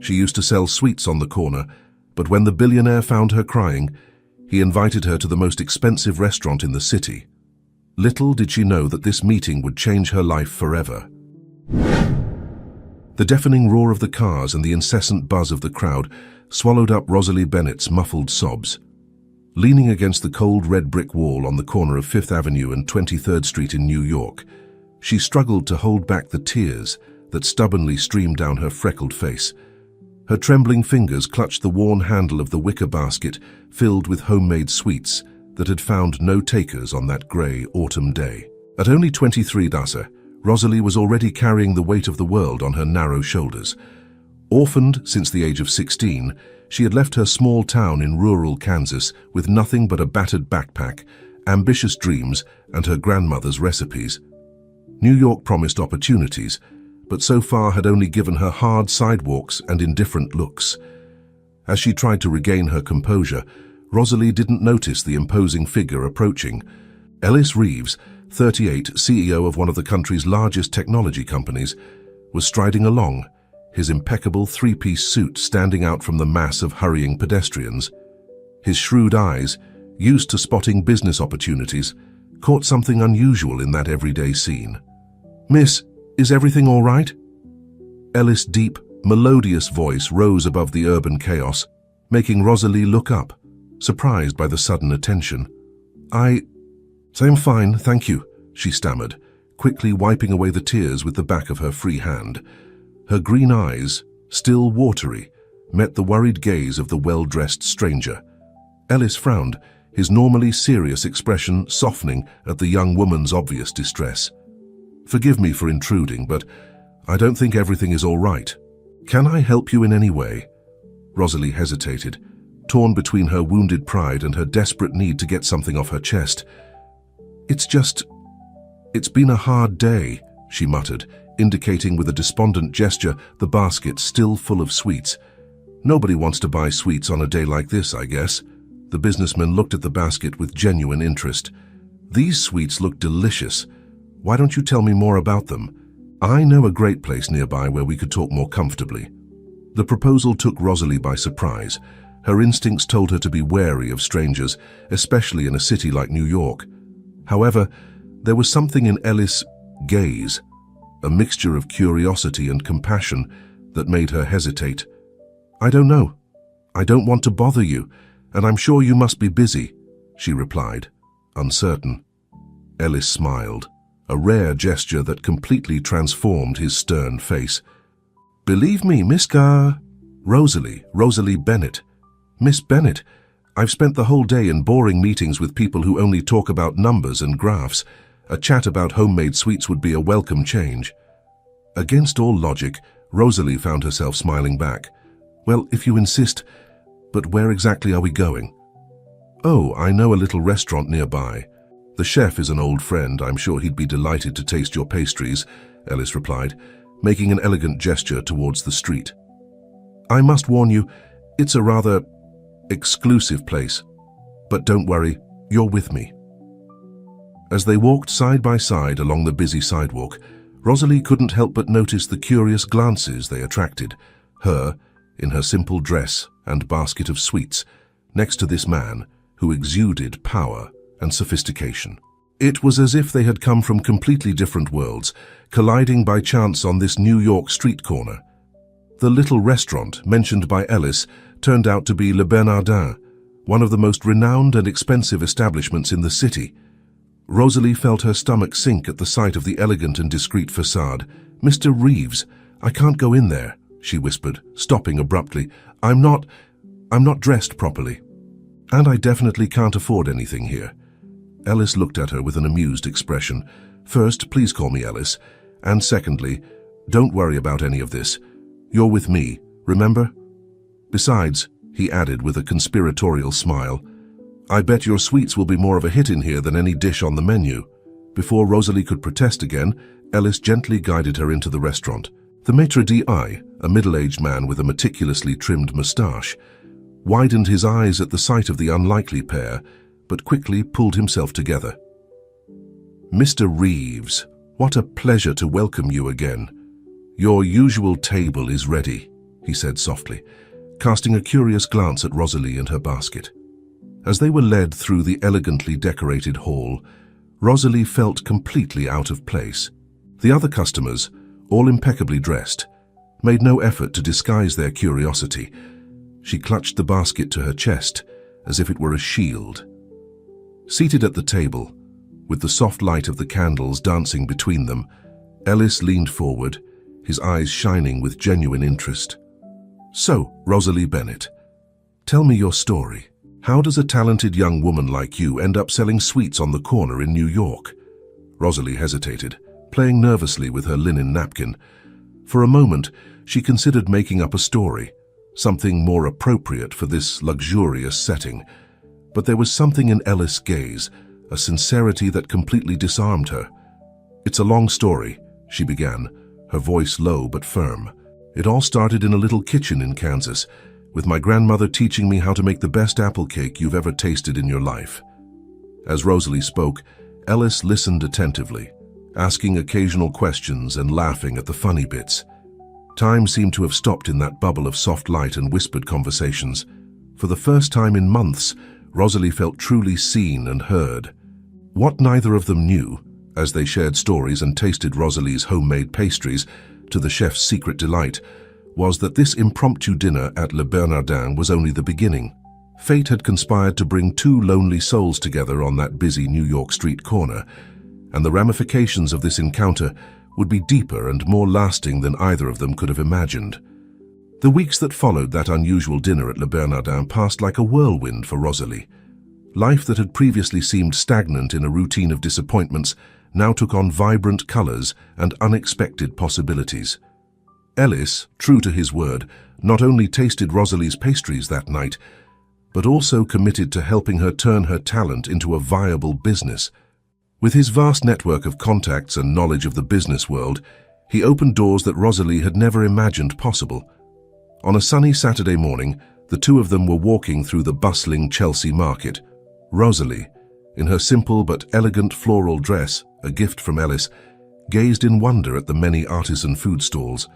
She used to sell sweets on the corner, but when the billionaire found her crying, he invited her to the most expensive restaurant in the city. Little did she know that this meeting would change her life forever. The deafening roar of the cars and the incessant buzz of the crowd swallowed up Rosalie Bennett's muffled sobs. Leaning against the cold red brick wall on the corner of 5th Avenue and 23rd Street in New York, she struggled to hold back the tears that stubbornly streamed down her freckled face. Her trembling fingers clutched the worn handle of the wicker basket filled with homemade sweets that had found no takers on that grey autumn day. At only 23, Rosalie was already carrying the weight of the world on her narrow shoulders. Orphaned since the age of 16, she had left her small town in rural Kansas with nothing but a battered backpack, ambitious dreams, and her grandmother's recipes. New York promised opportunities, but so far had only given her hard sidewalks and indifferent looks. As she tried to regain her composure, Rosalie didn't notice the imposing figure approaching. Ellis Reeves, 38, CEO of one of the country's largest technology companies, was striding along, his impeccable three-piece suit standing out from the mass of hurrying pedestrians. His shrewd eyes, used to spotting business opportunities, caught something unusual in that everyday scene. "Miss, is everything all right?" Ellis' deep, melodious voice rose above the urban chaos, making Rosalie look up, surprised by the sudden attention. I'm fine, thank you," she stammered, quickly wiping away the tears with the back of her free hand. Her green eyes, still watery, met the worried gaze of the well-dressed stranger. Ellis frowned, his normally serious expression softening at the young woman's obvious distress. "Forgive me for intruding, but I don't think everything is all right. Can I help you in any way?" Rosalie hesitated, torn between her wounded pride and her desperate need to get something off her chest. It's been a hard day," she muttered, indicating with a despondent gesture the basket still full of sweets. "Nobody wants to buy sweets on a day like this, I guess." The businessman looked at the basket with genuine interest. "These sweets look delicious. Why don't you tell me more about them? I know a great place nearby where we could talk more comfortably." The proposal took Rosalie by surprise. Her instincts told her to be wary of strangers, especially in a city like New York. However, there was something in Ellis' gaze, a mixture of curiosity and compassion, that made her hesitate. "I don't know. I don't want to bother you, and I'm sure you must be busy," she replied, uncertain. Ellis smiled, a rare gesture that completely transformed his stern face. "Believe me, Miss Rosalie Bennett. Miss Bennett, I've spent the whole day in boring meetings with people who only talk about numbers and graphs. A chat about homemade sweets would be a welcome change." Against all logic, Rosalie found herself smiling back. "Well, if you insist, but where exactly are we going?" "Oh, I know a little restaurant nearby. The chef is an old friend. I'm sure he'd be delighted to taste your pastries," Ellis replied, making an elegant gesture towards the street. "I must warn you, it's a rather exclusive place. But don't worry, you're with me." As they walked side by side along the busy sidewalk, Rosalie couldn't help but notice the curious glances they attracted. Her, in her simple dress and basket of sweets, next to this man who exuded power and sophistication. It was as if they had come from completely different worlds, colliding by chance on this New York street corner. The little restaurant mentioned by Ellis turned out to be Le Bernardin, one of the most renowned and expensive establishments in the city. Rosalie felt her stomach sink at the sight of the elegant and discreet facade. "Mr. Reeves, I can't go in there," she whispered, stopping abruptly. I'm not dressed properly. And I definitely can't afford anything here." Ellis looked at her with an amused expression. "First, please call me Ellis. And secondly, don't worry about any of this. You're with me, remember? Besides," he added with a conspiratorial smile, "I bet your sweets will be more of a hit in here than any dish on the menu." Before Rosalie could protest again, Ellis gently guided her into the restaurant. The maitre d', a middle-aged man with a meticulously trimmed moustache, widened his eyes at the sight of the unlikely pair, but quickly pulled himself together. "Mr. Reeves, what a pleasure to welcome you again. Your usual table is ready," he said softly, casting a curious glance at Rosalie and her basket. As they were led through the elegantly decorated hall, Rosalie felt completely out of place. The other customers, all impeccably dressed, made no effort to disguise their curiosity. She clutched the basket to her chest, as if it were a shield. Seated at the table, with the soft light of the candles dancing between them, Ellis leaned forward, his eyes shining with genuine interest. "So, Rosalie Bennett, tell me your story. How does a talented young woman like you end up selling sweets on the corner in New York?" Rosalie hesitated, playing nervously with her linen napkin. For a moment, she considered making up a story, something more appropriate for this luxurious setting. But there was something in Ellis' gaze, a sincerity that completely disarmed her. "It's a long story," she began, her voice low but firm. "It all started in a little kitchen in Kansas, with my grandmother teaching me how to make the best apple cake you've ever tasted in your life." As Rosalie spoke, Ellis listened attentively, asking occasional questions and laughing at the funny bits. Time seemed to have stopped in that bubble of soft light and whispered conversations. For the first time in months, Rosalie felt truly seen and heard. What neither of them knew, as they shared stories and tasted Rosalie's homemade pastries to the chef's secret delight, was that this impromptu dinner at Le Bernardin was only the beginning. Fate had conspired to bring two lonely souls together on that busy New York street corner, and the ramifications of this encounter would be deeper and more lasting than either of them could have imagined. The weeks that followed that unusual dinner at Le Bernardin passed like a whirlwind for Rosalie. Life that had previously seemed stagnant in a routine of disappointments now took on vibrant colors and unexpected possibilities. Ellis, true to his word, not only tasted Rosalie's pastries that night, but also committed to helping her turn her talent into a viable business. With his vast network of contacts and knowledge of the business world, he opened doors that Rosalie had never imagined possible. On a sunny Saturday morning, the two of them were walking through the bustling Chelsea market. Rosalie, in her simple but elegant floral dress, a gift from Ellis, gazed in wonder at the many artisan food stalls.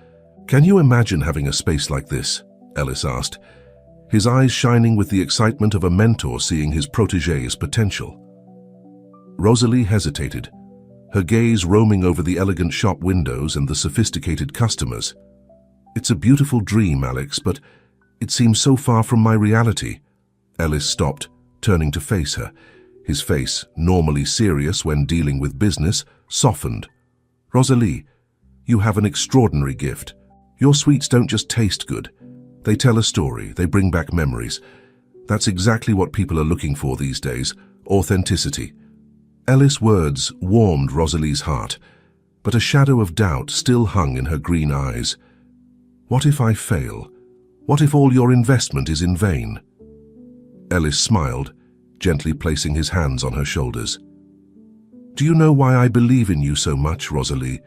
"Can you imagine having a space like this?" Ellis asked, his eyes shining with the excitement of a mentor seeing his protégé's potential. Rosalie hesitated, her gaze roaming over the elegant shop windows and the sophisticated customers. "It's a beautiful dream, Alex, but it seems so far from my reality." Ellis stopped, turning to face her. His face, normally serious when dealing with business, softened. "Rosalie, you have an extraordinary gift. Your sweets don't just taste good. They tell a story, they bring back memories. That's exactly what people are looking for these days, authenticity." Ellis' words warmed Rosalie's heart, but a shadow of doubt still hung in her green eyes. "What if I fail? What if all your investment is in vain?" Ellis smiled, gently placing his hands on her shoulders. "Do you know why I believe in you so much, Rosalie?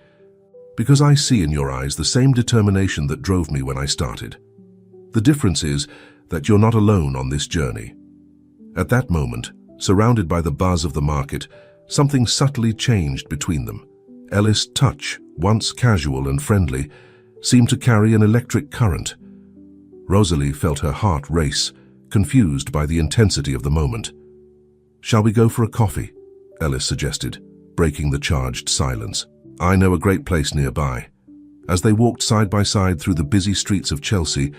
Because I see in your eyes the same determination that drove me when I started. The difference is that you're not alone on this journey." At that moment, surrounded by the buzz of the market, something subtly changed between them. Ellis' touch, once casual and friendly, seemed to carry an electric current. Rosalie felt her heart race, confused by the intensity of the moment. "Shall we go for a coffee?" Ellis suggested, breaking the charged silence. "I know a great place nearby." As they walked side by side through the busy streets of Chelsea,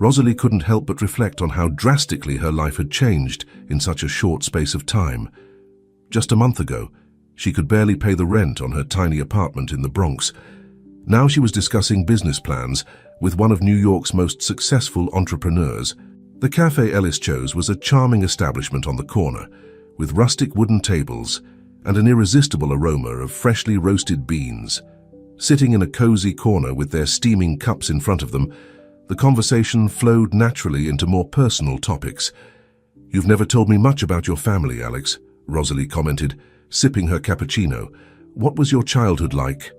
Rosalie couldn't help but reflect on how drastically her life had changed in such a short space of time. Just a month ago, she could barely pay the rent on her tiny apartment in the Bronx. Now she was discussing business plans with one of New York's most successful entrepreneurs. The cafe Ellis chose was a charming establishment on the corner, with rustic wooden tables and an irresistible aroma of freshly roasted beans. Sitting in a cozy corner with their steaming cups in front of them, the conversation flowed naturally into more personal topics. "You've never told me much about your family, Alex," Rosalie commented, sipping her cappuccino. "What was your childhood like?"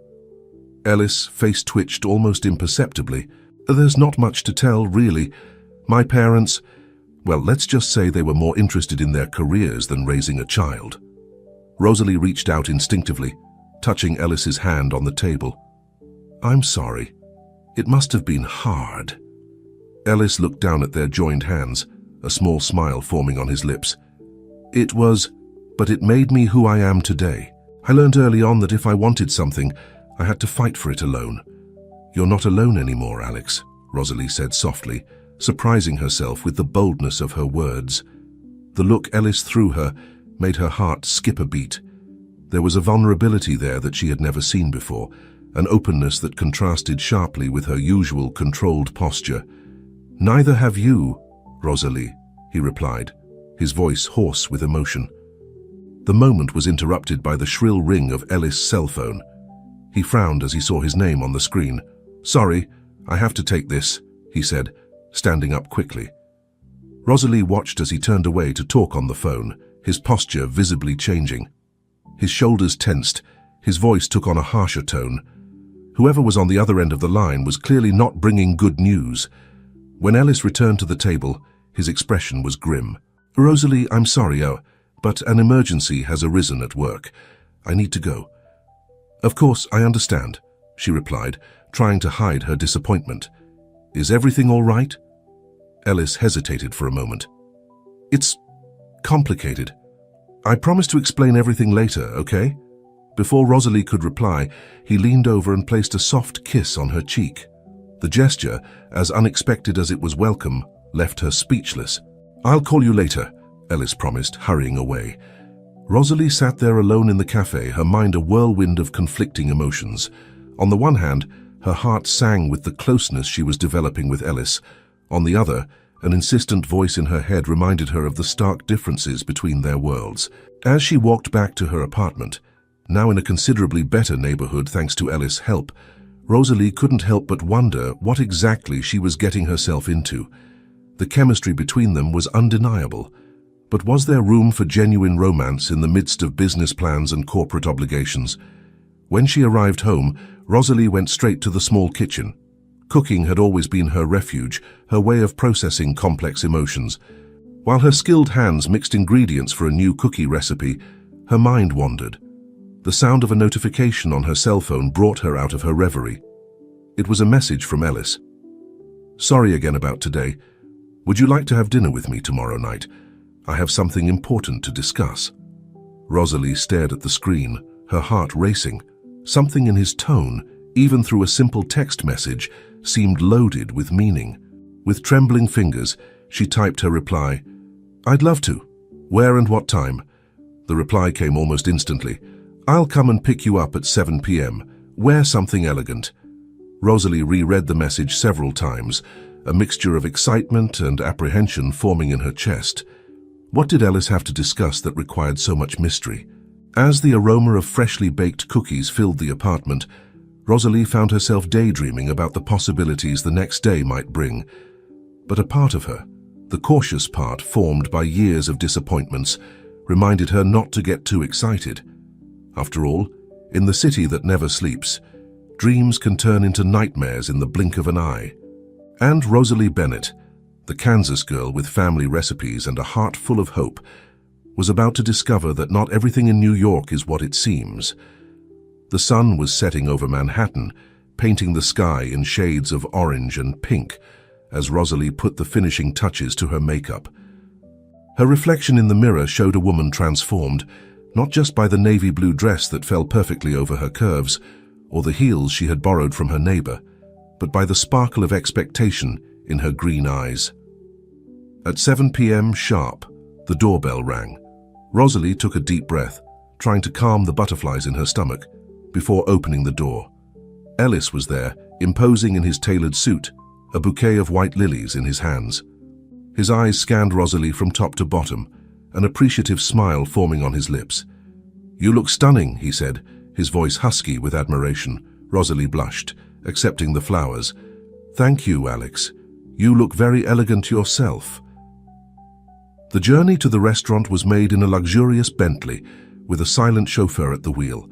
Ellis' face twitched almost imperceptibly. "There's not much to tell, really. My parents, well, let's just say they were more interested in their careers than raising a child." Rosalie reached out instinctively, touching Ellis's hand on the table. "I'm sorry. It must have been hard." Ellis looked down at their joined hands, a small smile forming on his lips. But it made me who I am today. I learned early on that if I wanted something, I had to fight for it alone. You're not alone anymore, Alex, Rosalie said softly, surprising herself with the boldness of her words. The look Ellis threw her made her heart skip a beat. There was a vulnerability there that she had never seen before, an openness that contrasted sharply with her usual controlled posture. Neither have you, Rosalie, he replied, his voice hoarse with emotion. The moment was interrupted by the shrill ring of Ellis' cell phone. He frowned as he saw his name on the screen. Sorry, I have to take this, he said, standing up quickly. Rosalie watched as he turned away to talk on the phone, his posture visibly changing. His shoulders tensed, his voice took on a harsher tone. Whoever was on the other end of the line was clearly not bringing good news. When Ellis returned to the table, his expression was grim. Rosalie, I'm sorry, but an emergency has arisen at work. I need to go. Of course, I understand, she replied, trying to hide her disappointment. Is everything all right? Ellis hesitated for a moment. It's complicated. I promise to explain everything later, okay? Before Rosalie could reply, he leaned over and placed a soft kiss on her cheek. The gesture, as unexpected as it was welcome, left her speechless. I'll call you later, Ellis promised, hurrying away. Rosalie sat there alone in the cafe, her mind a whirlwind of conflicting emotions. On the one hand, her heart sang with the closeness she was developing with Ellis. On the other, an insistent voice in her head reminded her of the stark differences between their worlds. As she walked back to her apartment, now in a considerably better neighborhood thanks to Ellis' help, Rosalie couldn't help but wonder what exactly she was getting herself into. The chemistry between them was undeniable. But was there room for genuine romance in the midst of business plans and corporate obligations? When she arrived home, Rosalie went straight to the small kitchen. Cooking had always been her refuge, her way of processing complex emotions. While her skilled hands mixed ingredients for a new cookie recipe, her mind wandered. The sound of a notification on her cell phone brought her out of her reverie. It was a message from Ellis. Sorry again about today. Would you like to have dinner with me tomorrow night? I have something important to discuss. Rosalie stared at the screen, her heart racing. Something in his tone, even through a simple text message, seemed loaded with meaning. With trembling fingers, she typed her reply. I'd love to. Where and what time? The reply came almost instantly. I'll come and pick you up at 7 p.m. Wear something elegant. Rosalie reread the message several times, a mixture of excitement and apprehension forming in her chest. What did Ellis have to discuss that required so much mystery? As the aroma of freshly baked cookies filled the apartment, Rosalie found herself daydreaming about the possibilities the next day might bring. But a part of her, the cautious part formed by years of disappointments, reminded her not to get too excited. After all, in the city that never sleeps, dreams can turn into nightmares in the blink of an eye. And Rosalie Bennett, the Kansas girl with family recipes and a heart full of hope, was about to discover that not everything in New York is what it seems. The sun was setting over Manhattan, painting the sky in shades of orange and pink, as Rosalie put the finishing touches to her makeup. Her reflection in the mirror showed a woman transformed, not just by the navy blue dress that fell perfectly over her curves, or the heels she had borrowed from her neighbor, but by the sparkle of expectation in her green eyes. At 7 p.m. sharp, the doorbell rang. Rosalie took a deep breath, trying to calm the butterflies in her stomach, before opening the door. Ellis was there, imposing in his tailored suit, a bouquet of white lilies in his hands. His eyes scanned Rosalie from top to bottom, an appreciative smile forming on his lips. You look stunning, he said, his voice husky with admiration. Rosalie blushed, accepting the flowers. Thank you, Alex. You look very elegant yourself. The journey to the restaurant was made in a luxurious Bentley, with a silent chauffeur at the wheel.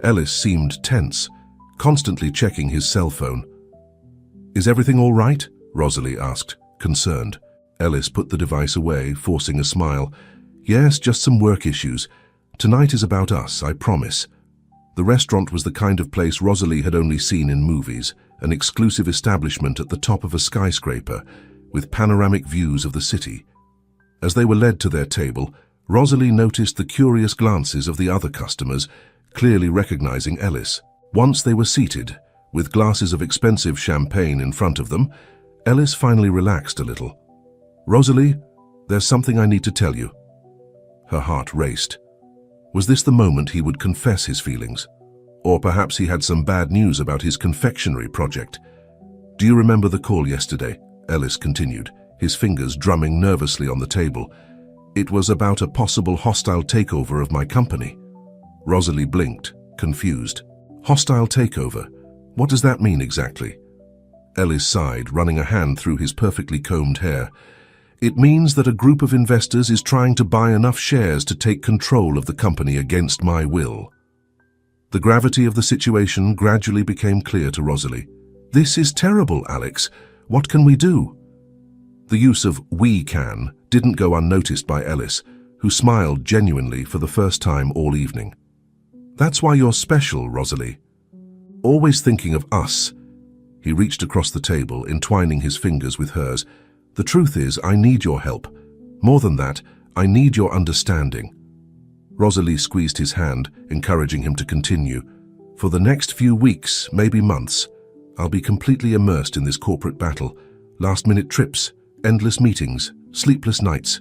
Ellis seemed tense, constantly checking his cell phone. Is everything all right? Rosalie asked, concerned. Ellis put the device away, forcing a smile. Yes, just some work issues. Tonight is about us, I promise. The restaurant was the kind of place Rosalie had only seen in movies, an exclusive establishment at the top of a skyscraper, with panoramic views of the city. As they were led to their table, Rosalie noticed the curious glances of the other customers, clearly recognizing Ellis. Once they were seated, with glasses of expensive champagne in front of them, Ellis finally relaxed a little. "Rosalie, there's something I need to tell you." Her heart raced. Was this the moment he would confess his feelings? Or perhaps he had some bad news about his confectionery project. "Do you remember the call yesterday?" Ellis continued, his fingers drumming nervously on the table. "It was about a possible hostile takeover of my company." Rosalie blinked, confused. "Hostile takeover? What does that mean exactly?" Ellis sighed, running a hand through his perfectly combed hair. "It means that a group of investors is trying to buy enough shares to take control of the company against my will." The gravity of the situation gradually became clear to Rosalie. "This is terrible, Alex. What can we do?" The use of "we can" didn't go unnoticed by Ellis, who smiled genuinely for the first time all evening. "That's why you're special, Rosalie. Always thinking of us." He reached across the table, entwining his fingers with hers. "The truth is, I need your help. More than that, I need your understanding." Rosalie squeezed his hand, encouraging him to continue. "For the next few weeks, maybe months, I'll be completely immersed in this corporate battle. Last-minute trips, endless meetings, sleepless nights."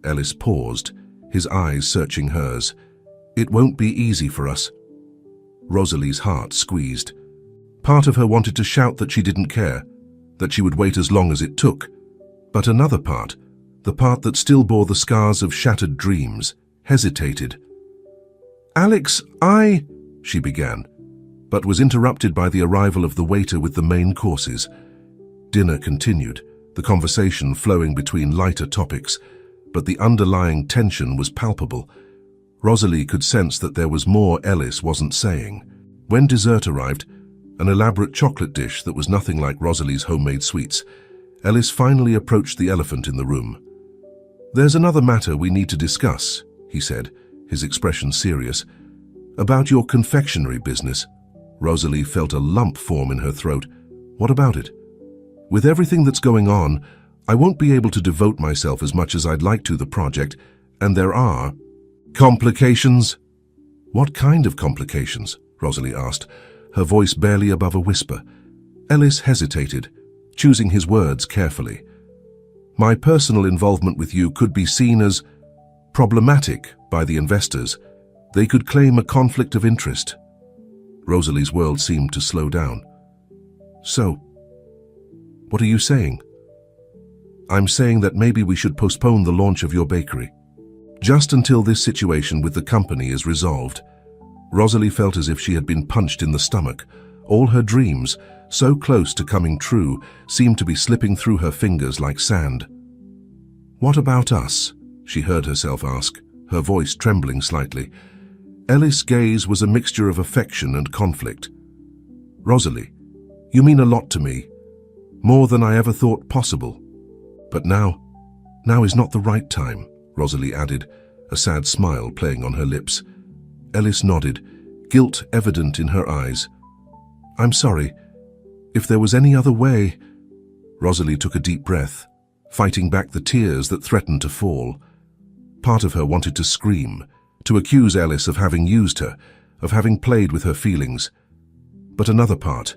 Ellis paused, his eyes searching hers. "It won't be easy for us." Rosalie's heart squeezed. Part of her wanted to shout that she didn't care, that she would wait as long as it took. But another part, the part that still bore the scars of shattered dreams, hesitated. "Alex, she began, but was interrupted by the arrival of the waiter with the main courses. Dinner continued, the conversation flowing between lighter topics, but the underlying tension was palpable. Rosalie could sense that there was more Ellis wasn't saying. When dessert arrived, an elaborate chocolate dish that was nothing like Rosalie's homemade sweets, Ellis finally approached the elephant in the room. "There's another matter we need to discuss," he said, his expression serious. "About your confectionery business." Rosalie felt a lump form in her throat. "What about it?" "With everything that's going on, I won't be able to devote myself as much as I'd like to the project, and there are complications." "What kind of complications?" Rosalie asked, her voice barely above a whisper. Ellis hesitated, choosing his words carefully. "My personal involvement with you could be seen as problematic by the investors. They could claim a conflict of interest." Rosalie's world seemed to slow down. "So, what are you saying?" "I'm saying that maybe we should postpone the launch of your bakery. Just until this situation with the company is resolved." Rosalie felt as if she had been punched in the stomach. All her dreams, so close to coming true, seemed to be slipping through her fingers like sand. "What about us?" she heard herself ask, her voice trembling slightly. Ellis' gaze was a mixture of affection and conflict. "Rosalie, you mean a lot to me, more than I ever thought possible. But now is not the right time," Rosalie added, a sad smile playing on her lips. Ellis nodded, guilt evident in her eyes. "I'm sorry. If there was any other way—" Rosalie took a deep breath, fighting back the tears that threatened to fall. Part of her wanted to scream, to accuse Ellis of having used her, of having played with her feelings. But another part,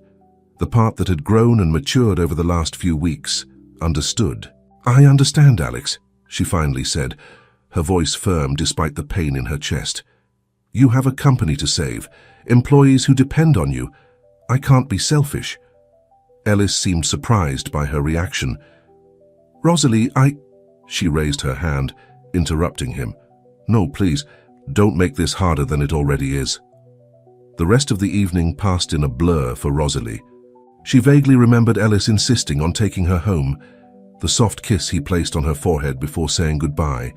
the part that had grown and matured over the last few weeks, understood. "I understand, Alex," she finally said, her voice firm despite the pain in her chest. "You have a company to save, employees who depend on you. I can't be selfish." Ellis seemed surprised by her reaction. "Rosalie, She raised her hand, interrupting him. "No, please, don't make this harder than it already is." The rest of the evening passed in a blur for Rosalie. She vaguely remembered Ellis insisting on taking her home, the soft kiss he placed on her forehead before saying goodbye,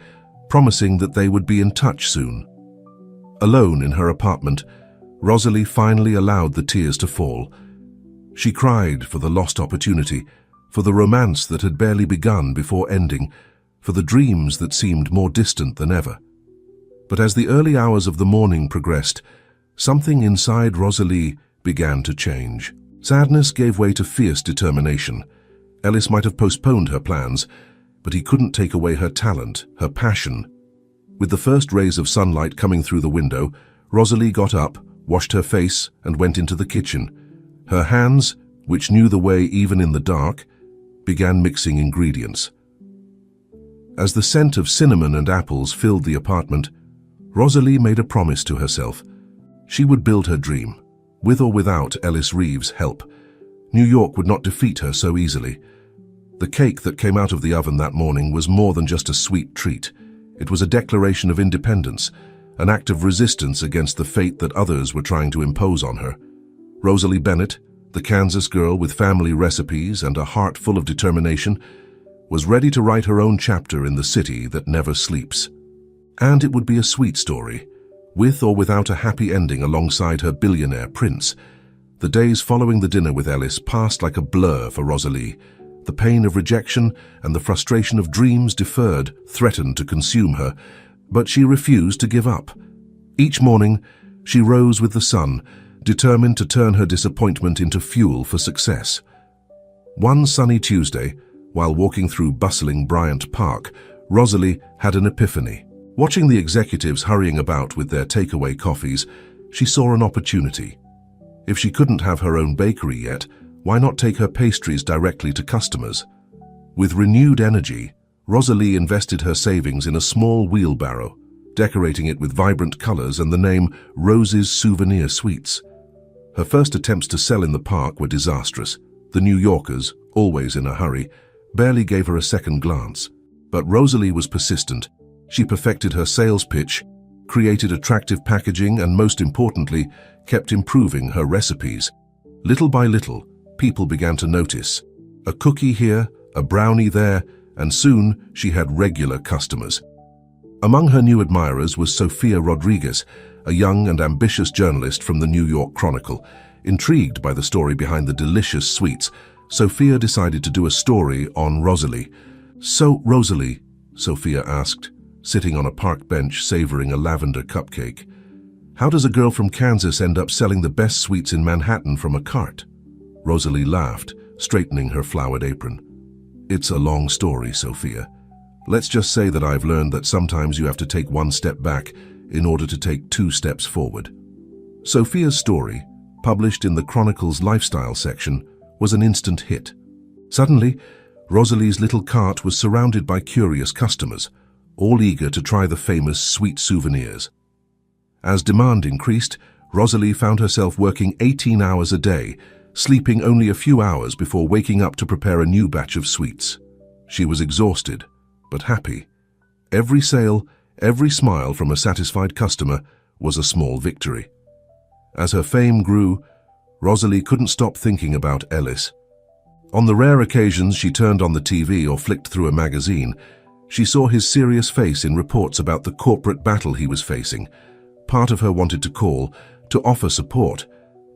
promising that they would be in touch soon. Alone in her apartment, Rosalie finally allowed the tears to fall. She cried for the lost opportunity, for the romance that had barely begun before ending, for the dreams that seemed more distant than ever. But as the early hours of the morning progressed, something inside Rosalie began to change. Sadness gave way to fierce determination. Ellis might have postponed her plans, but he couldn't take away her talent, her passion. With the first rays of sunlight coming through the window, Rosalie got up, washed her face, and went into the kitchen. Her hands, which knew the way even in the dark, began mixing ingredients. As the scent of cinnamon and apples filled the apartment, Rosalie made a promise to herself. She would build her dream, with or without Ellis Reeves' help. New York would not defeat her so easily. The cake that came out of the oven that morning was more than just a sweet treat. It was a declaration of independence, an act of resistance against the fate that others were trying to impose on her. Rosalie Bennett, the Kansas girl with family recipes and a heart full of determination, was ready to write her own chapter in the city that never sleeps. And it would be a sweet story, with or without a happy ending alongside her billionaire prince. The days following the dinner with Ellis passed like a blur for Rosalie. The pain of rejection and the frustration of dreams deferred threatened to consume her, but she refused to give up. Each morning, she rose with the sun, determined to turn her disappointment into fuel for success. One sunny Tuesday, while walking through bustling Bryant Park, Rosalie had an epiphany. Watching the executives hurrying about with their takeaway coffees, she saw an opportunity. If she couldn't have her own bakery yet, why not take her pastries directly to customers? With renewed energy, Rosalie invested her savings in a small wheelbarrow, decorating it with vibrant colors and the name Rose's Souvenir Sweets. Her first attempts to sell in the park were disastrous. The New Yorkers, always in a hurry, barely gave her a second glance. But Rosalie was persistent. She perfected her sales pitch, created attractive packaging, and most importantly, kept improving her recipes. Little by little, people began to notice. A cookie here, a brownie there, and soon she had regular customers. Among her new admirers was Sophia Rodriguez, a young and ambitious journalist from the New York Chronicle. Intrigued by the story behind the delicious sweets, Sophia decided to do a story on Rosalie. "So, Rosalie," Sophia asked, sitting on a park bench savoring a lavender cupcake, "how does a girl from Kansas end up selling the best sweets in Manhattan from a cart?" Rosalie laughed, straightening her flowered apron. "It's a long story, Sophia. Let's just say that I've learned that sometimes you have to take one step back in order to take 2 steps forward." Sophia's story, published in the Chronicle's lifestyle section, was an instant hit. Suddenly, Rosalie's little cart was surrounded by curious customers, all eager to try the famous sweet souvenirs. As demand increased, Rosalie found herself working 18 hours a day, sleeping only a few hours before waking up to prepare a new batch of sweets. She was exhausted, but happy. Every sale, every smile from a satisfied customer was a small victory. As her fame grew, Rosalie couldn't stop thinking about Ellis. On the rare occasions she turned on the TV or flicked through a magazine, she saw his serious face in reports about the corporate battle he was facing. Part of her wanted to call, to offer support,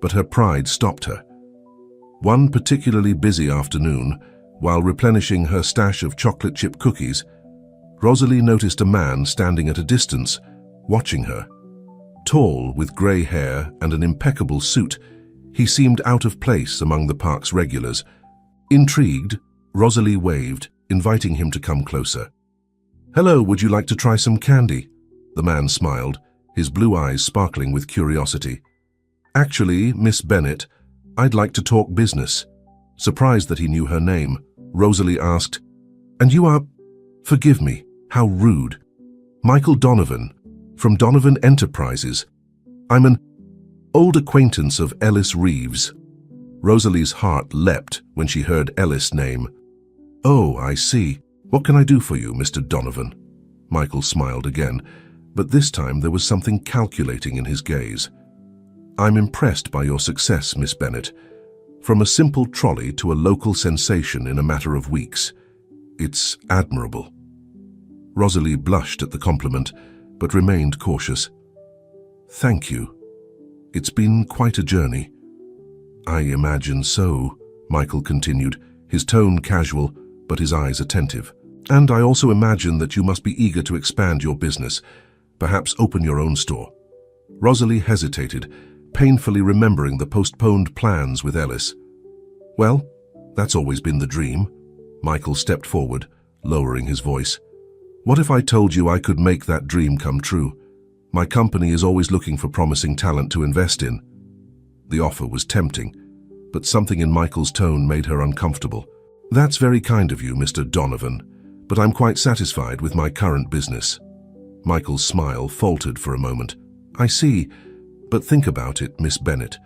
but her pride stopped her. One particularly busy afternoon, while replenishing her stash of chocolate chip cookies, Rosalie noticed a man standing at a distance, watching her. Tall, with grey hair and an impeccable suit, he seemed out of place among the park's regulars. Intrigued, Rosalie waved, inviting him to come closer. "Hello, would you like to try some candy?" The man smiled, his blue eyes sparkling with curiosity. "Actually, Miss Bennett, I'd like to talk business." Surprised that he knew her name, Rosalie asked, "And you are—" "Forgive me, how rude." "Michael Donovan, from Donovan Enterprises. I'm an old acquaintance of Ellis Reeves." Rosalie's heart leapt when she heard Ellis' name. "Oh, I see. What can I do for you, Mr. Donovan?" Michael smiled again, but this time there was something calculating in his gaze. "I'm impressed by your success, Miss Bennett. From a simple trolley to a local sensation in a matter of weeks. It's admirable." Rosalie blushed at the compliment, but remained cautious. "Thank you. It's been quite a journey." "I imagine so," Michael continued, his tone casual, but his eyes attentive. "And I also imagine that you must be eager to expand your business, perhaps open your own store." Rosalie hesitated, painfully remembering the postponed plans with Ellis. "Well, That's always been the dream. Michael stepped forward, lowering his voice. What if I told you I could make that dream come true? My company is always looking for promising talent to invest in. The offer was tempting, but something in Michael's tone made her uncomfortable. That's very kind of you, Mr. Donovan, but I'm quite satisfied with my current business. Michael's smile faltered for a moment. I see, but think about it, Miss Bennett.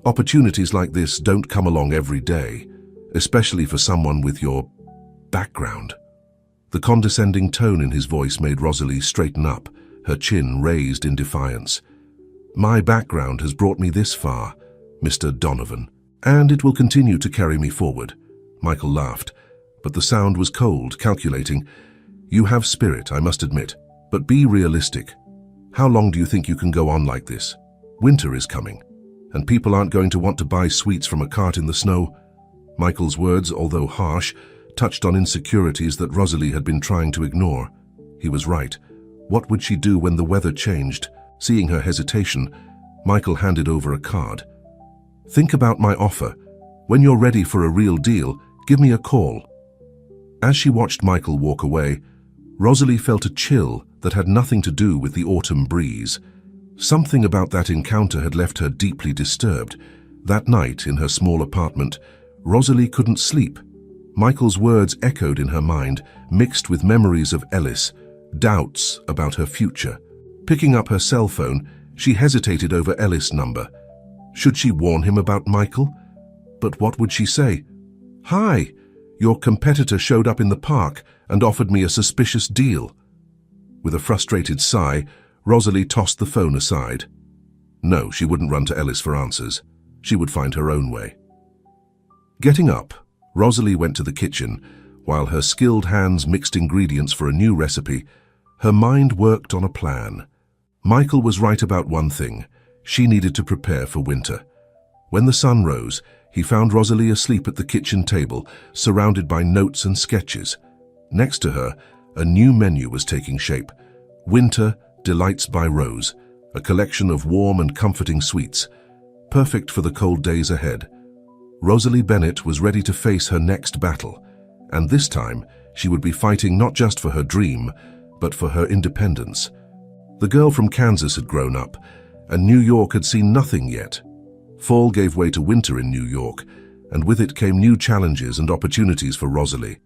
Opportunities like this don't come along every day, especially for someone with your background. The condescending tone in his voice made Rosalie straighten up, her chin raised in defiance. My background has brought me this far, Mr. Donovan, and it will continue to carry me forward. Michael laughed, but the sound was cold, calculating. You have spirit, I must admit, but be realistic. How long do you think you can go on like this? Winter is coming, and people aren't going to want to buy sweets from a cart in the snow. Michael's words, although harsh, touched on insecurities that Rosalie had been trying to ignore. He was right. What would she do when the weather changed? Seeing her hesitation, Michael handed over a card. Think about my offer. When you're ready for a real deal, give me a call. As she watched Michael walk away, Rosalie felt a chill that had nothing to do with the autumn breeze. Something about that encounter had left her deeply disturbed. That night, in her small apartment, Rosalie couldn't sleep. Michael's words echoed in her mind, mixed with memories of Ellis, doubts about her future. Picking up her cell phone, she hesitated over Ellis' number. Should she warn him about Michael? But what would she say? Hi, your competitor showed up in the park and offered me a suspicious deal. With a frustrated sigh, Rosalie tossed the phone aside. No, she wouldn't run to Ellis for answers. She would find her own way. Getting up, Rosalie went to the kitchen. While her skilled hands mixed ingredients for a new recipe, her mind worked on a plan. Michael was right about one thing. She needed to prepare for winter. When the sun rose, he found Rosalie asleep at the kitchen table, surrounded by notes and sketches. Next to her, a new menu was taking shape. Winter Delights by Rose, a collection of warm and comforting sweets, perfect for the cold days ahead. Rosalie Bennett was ready to face her next battle, and this time she would be fighting not just for her dream, but for her independence. The girl from Kansas had grown up, and New York had seen nothing yet. Fall gave way to winter in New York, and with it came new challenges and opportunities for Rosalie.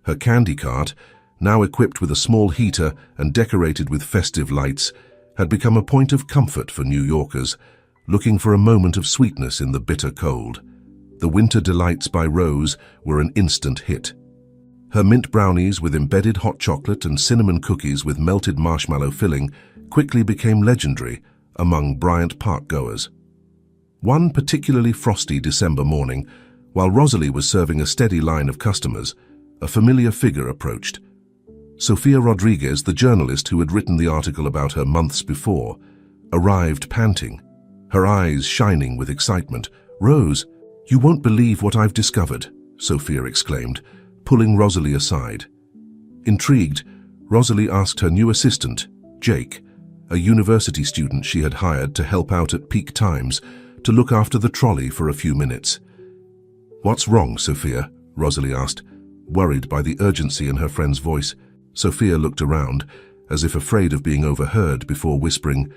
Her candy cart, now equipped with a small heater and decorated with festive lights, had become a point of comfort for New Yorkers, looking for a moment of sweetness in the bitter cold. The Winter Delights by Rose were an instant hit. Her mint brownies with embedded hot chocolate and cinnamon cookies with melted marshmallow filling quickly became legendary among Bryant Park goers. One particularly frosty December morning, while Rosalie was serving a steady line of customers, a familiar figure approached. Sophia Rodriguez, the journalist who had written the article about her months before, arrived panting, her eyes shining with excitement. Rose, you won't believe what I've discovered, Sophia exclaimed, pulling Rosalie aside. Intrigued, Rosalie asked her new assistant, Jake, a university student she had hired to help out at peak times, to look after the trolley for a few minutes. What's wrong, Sophia? Rosalie asked, worried by the urgency in her friend's voice. Sophia looked around, as if afraid of being overheard, before whispering,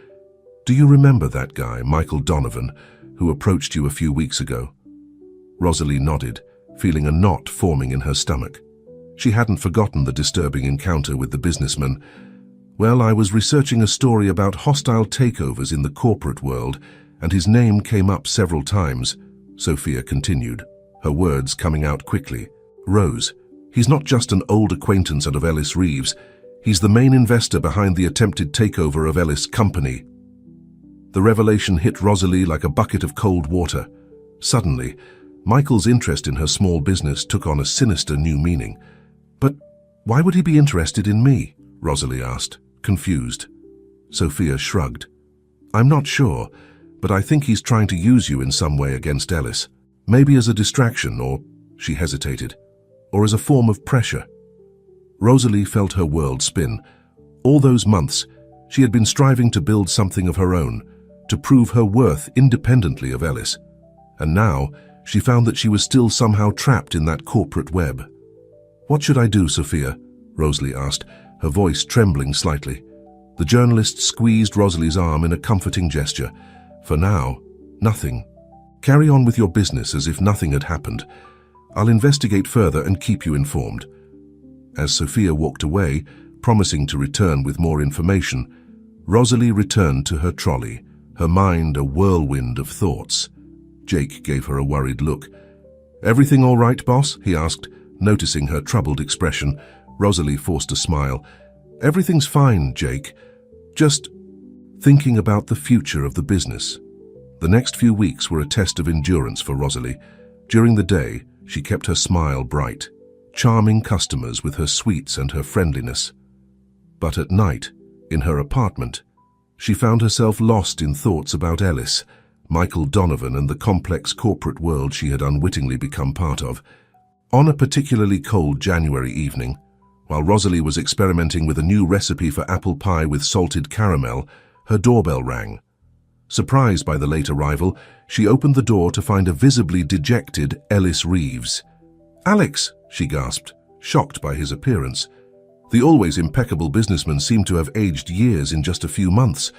Do you remember that guy, Michael Donovan, who approached you a few weeks ago? Rosalie nodded, feeling a knot forming in her stomach. She hadn't forgotten the disturbing encounter with the businessman. Well, I was researching a story about hostile takeovers in the corporate world, and his name came up several times, Sophia continued, her words coming out quickly. Rose, he's not just an old acquaintance of Ellis Reeves, he's the main investor behind the attempted takeover of Ellis Company. The revelation hit Rosalie like a bucket of cold water. Suddenly, Michael's interest in her small business took on a sinister new meaning. But why would he be interested in me? Rosalie asked, confused. Sophia shrugged. I'm not sure, but I think he's trying to use you in some way against Ellis. Maybe as a distraction, or, she hesitated, or as a form of pressure. Rosalie felt her world spin. All those months, she had been striving to build something of her own, to prove her worth independently of Ellis. And now, she found that she was still somehow trapped in that corporate web. "What should I do, Sophia?" Rosalie asked, her voice trembling slightly. The journalist squeezed Rosalie's arm in a comforting gesture. "For now, nothing. Carry on with your business as if nothing had happened. I'll investigate further and keep you informed." As Sophia walked away, promising to return with more information, Rosalie returned to her trolley, her mind a whirlwind of thoughts. Jake gave her a worried look. "Everything all right, boss?" he asked, noticing her troubled expression. Rosalie forced a smile. "Everything's fine, Jake. Just thinking about the future of the business." The next few weeks were a test of endurance for Rosalie. During the day, she kept her smile bright, charming customers with her sweets and her friendliness. But at night, in her apartment, she found herself lost in thoughts about Ellis, Michael Donovan, and the complex corporate world she had unwittingly become part of. On a particularly cold January evening, while Rosalie was experimenting with a new recipe for apple pie with salted caramel, her doorbell rang. Surprised by the late arrival, she opened the door to find a visibly dejected Ellis Reeves. "Alex!" she gasped, shocked by his appearance. The always impeccable businessman seemed to have aged years in just a few months.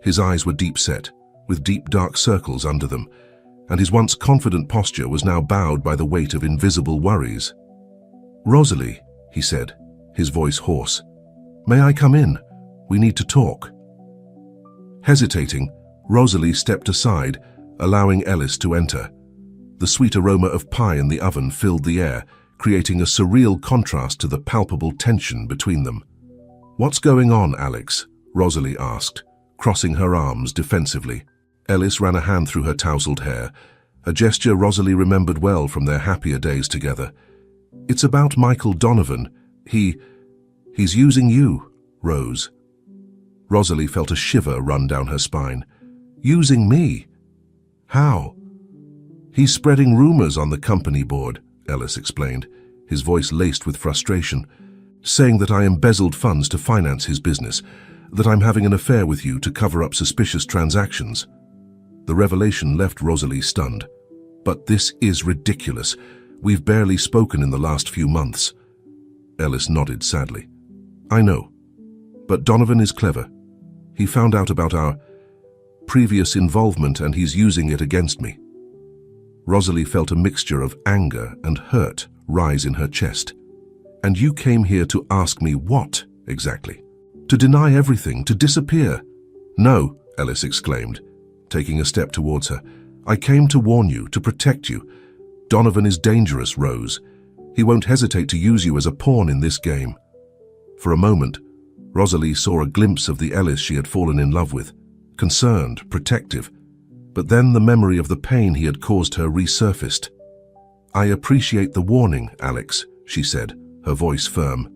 His eyes were deep-set, with deep dark circles under them, and his once confident posture was now bowed by the weight of invisible worries. "Rosalie," he said, his voice hoarse, "may I come in? We need to talk." Hesitating, Rosalie stepped aside, allowing Ellis to enter. The sweet aroma of pie in the oven filled the air, creating a surreal contrast to the palpable tension between them. "What's going on, Alex?" Rosalie asked, crossing her arms defensively. Ellis ran a hand through her tousled hair, a gesture Rosalie remembered well from their happier days together. "It's about Michael Donovan. He's using you, Rose." Rosalie felt a shiver run down her spine. "Using me? How?" "He's spreading rumors on the company board," Ellis explained, his voice laced with frustration, "saying that I embezzled funds to finance his business, that I'm having an affair with you to cover up suspicious transactions." The revelation left Rosalie stunned. "But this is ridiculous. We've barely spoken in the last few months." Ellis nodded sadly. "I know. But Donovan is clever. He found out about our previous involvement and he's using it against me." Rosalie felt a mixture of anger and hurt rise in her chest. "And you came here to ask me what, exactly? To deny everything, to disappear?" "No," Ellis exclaimed, taking a step towards her. "I came to warn you, to protect you. Donovan is dangerous, Rose. He won't hesitate to use you as a pawn in this game." For a moment, Rosalie saw a glimpse of the Ellis she had fallen in love with, concerned, protective. But then the memory of the pain he had caused her resurfaced. "I appreciate the warning, Alex," she said, her voice firm.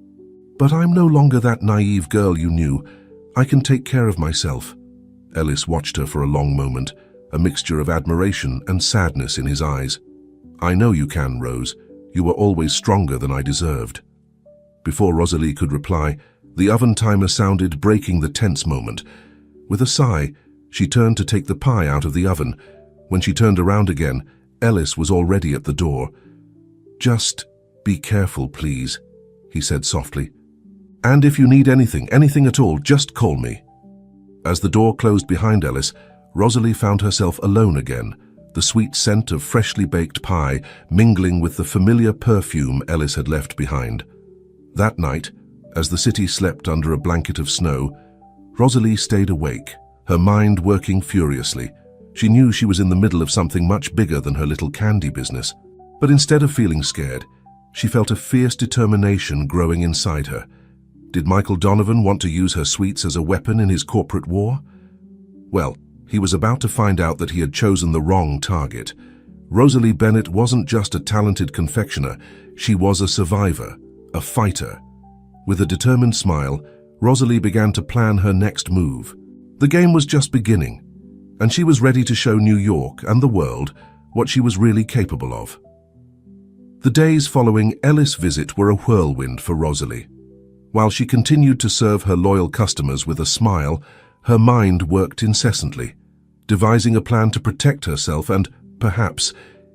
"But I'm no longer that naive girl you knew. I can take care of myself." Ellis watched her for a long moment, a mixture of admiration and sadness in his eyes. "I know you can, Rose. You were always stronger than I deserved." Before Rosalie could reply, the oven timer sounded, breaking the tense moment. With a sigh, she turned to take the pie out of the oven. When she turned around again, Ellis was already at the door. "Just be careful, please," he said softly. "And if you need anything at all, just call me." As the door closed behind Ellis, Rosalie found herself alone again, the sweet scent of freshly baked pie mingling with the familiar perfume Ellis had left behind. That night, as the city slept under a blanket of snow, Rosalie stayed awake, her mind working furiously. She knew she was in the middle of something much bigger than her little candy business. But instead of feeling scared, she felt a fierce determination growing inside her. Did Michael Donovan want to use her sweets as a weapon in his corporate war? Well, he was about to find out that he had chosen the wrong target. Rosalie Bennett wasn't just a talented confectioner, she was a survivor, a fighter. With a determined smile, Rosalie began to plan her next move. The game was just beginning, and she was ready to show New York and the world what she was really capable of. The days following Ellis' visit were a whirlwind for Rosalie. While she continued to serve her loyal customers with a smile, her mind worked incessantly, devising a plan to protect herself and, perhaps,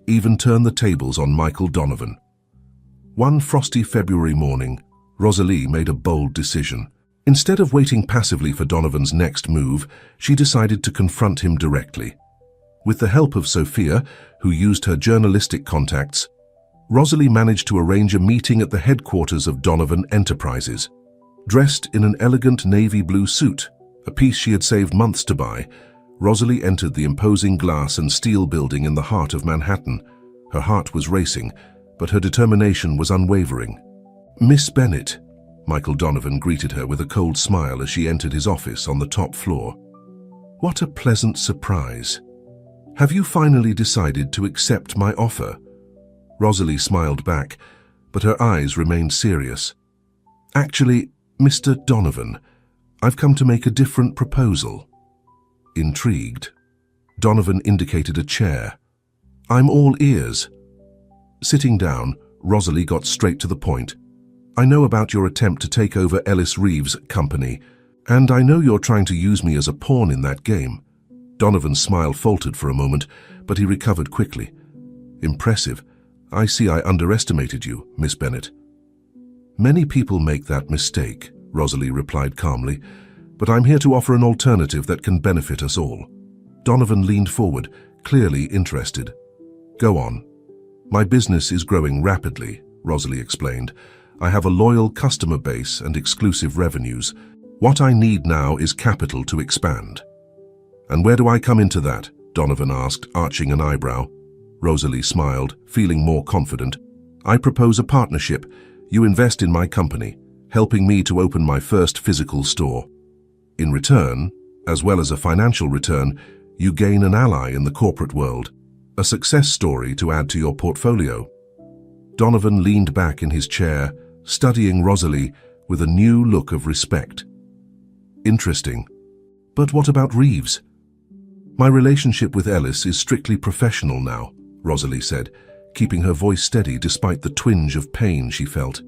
even turn the tables on Michael Donovan. One frosty February morning, Rosalie made a bold decision. Instead of waiting passively for Donovan's next move, she decided to confront him directly. With the help of Sophia, who used her journalistic contacts, Rosalie managed to arrange a meeting at the headquarters of Donovan Enterprises. Dressed in an elegant navy blue suit, a piece she had saved months to buy, Rosalie entered the imposing glass and steel building in the heart of Manhattan. Her heart was racing, but her determination was unwavering. "Miss Bennett," Michael Donovan greeted her with a cold smile as she entered his office on the top floor. "What a pleasant surprise. Have you finally decided to accept my offer?" Rosalie smiled back, but her eyes remained serious. "Actually, Mr. Donovan, I've come to make a different proposal." Intrigued, Donovan indicated a chair. "I'm all ears." Sitting down, Rosalie got straight to the point. "I know about your attempt to take over Ellis Reeves' company, and I know you're trying to use me as a pawn in that game." Donovan's smile faltered for a moment, but he recovered quickly. "Impressive. I see I underestimated you, Miss Bennett." "Many people make that mistake," Rosalie replied calmly, "but I'm here to offer an alternative that can benefit us all." Donovan leaned forward, clearly interested. "Go on." "My business is growing rapidly," Rosalie explained. "I have a loyal customer base and exclusive revenues. What I need now is capital to expand." "And where do I come into that?" Donovan asked, arching an eyebrow. Rosalie smiled, feeling more confident. "I propose a partnership. You invest in my company, helping me to open my first physical store. In return, as well as a financial return, you gain an ally in the corporate world, a success story to add to your portfolio." Donovan leaned back in his chair, studying Rosalie with a new look of respect. "Interesting. But what about Reeves?" "My relationship with Ellis is strictly professional now," Rosalie said, keeping her voice steady despite the twinge of pain she felt.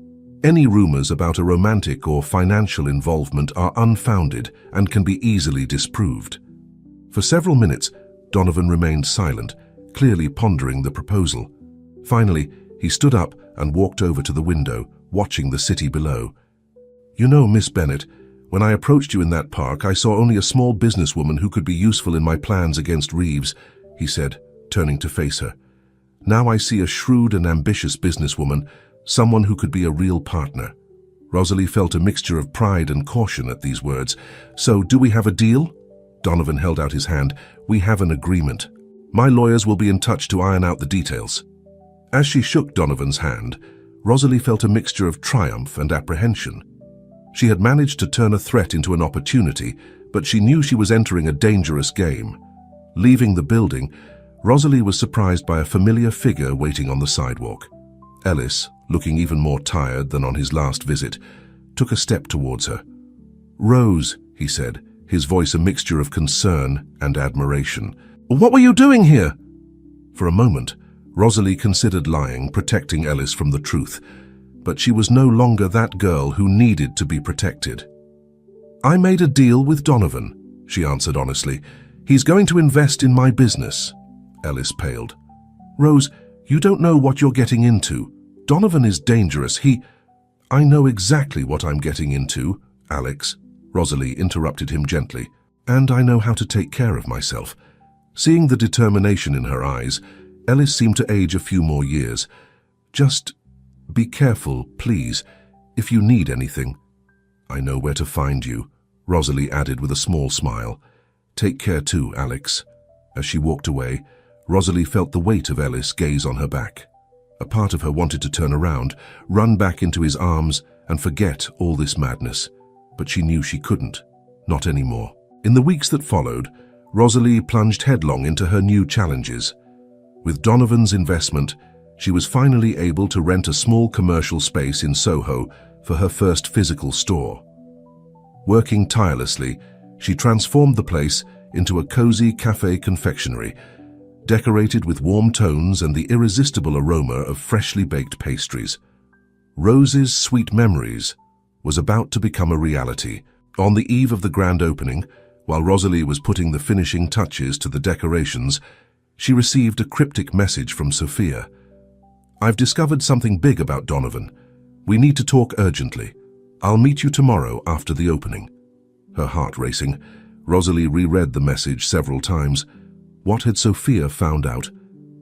"Any rumors about a romantic or financial involvement are unfounded and can be easily disproved." For several minutes, Donovan remained silent, clearly pondering the proposal. Finally, he stood up and walked over to the window, watching the city below. "You know, Miss Bennett, when I approached you in that park, I saw only a small businesswoman who could be useful in my plans against Reeves," he said, turning to face her. "Now I see a shrewd and ambitious businesswoman, someone who could be a real partner." Rosalie felt a mixture of pride and caution at these words. "So, do we have a deal?" Donovan held out his hand. "We have an agreement. My lawyers will be in touch to iron out the details." As she shook Donovan's hand, Rosalie felt a mixture of triumph and apprehension. She had managed to turn a threat into an opportunity, but she knew she was entering a dangerous game. Leaving the building, Rosalie was surprised by a familiar figure waiting on the sidewalk. Ellis, looking even more tired than on his last visit, took a step towards her. "Rose," he said, his voice a mixture of concern and admiration. "What were you doing here?" For a moment, Rosalie considered lying, protecting Ellis from the truth, but she was no longer that girl who needed to be protected. "I made a deal with Donovan," she answered honestly. "He's going to invest in my business." Ellis paled. "Rose, you don't know what you're getting into. Donovan is dangerous. "I know exactly what I'm getting into, Alex," Rosalie interrupted him gently, "and I know how to take care of myself." Seeing the determination in her eyes, Ellis seemed to age a few more years. "Just be careful, please, if you need anything." "I know where to find you," Rosalie added with a small smile. "Take care too, Alex." As she walked away, Rosalie felt the weight of Ellis' gaze on her back. A part of her wanted to turn around, run back into his arms, and forget all this madness. But she knew she couldn't. Not anymore. In the weeks that followed, Rosalie plunged headlong into her new challenges. With Donovan's investment, she was finally able to rent a small commercial space in Soho for her first physical store. Working tirelessly, she transformed the place into a cozy cafe confectionery, decorated with warm tones and the irresistible aroma of freshly baked pastries. Rose's Sweet Memories was about to become a reality. On the eve of the grand opening, while Rosalie was putting the finishing touches to the decorations, she received a cryptic message from Sophia. "I've discovered something big about Donovan. We need to talk urgently. I'll meet you tomorrow after the opening." Her heart racing, Rosalie reread the message several times. What had Sophia found out?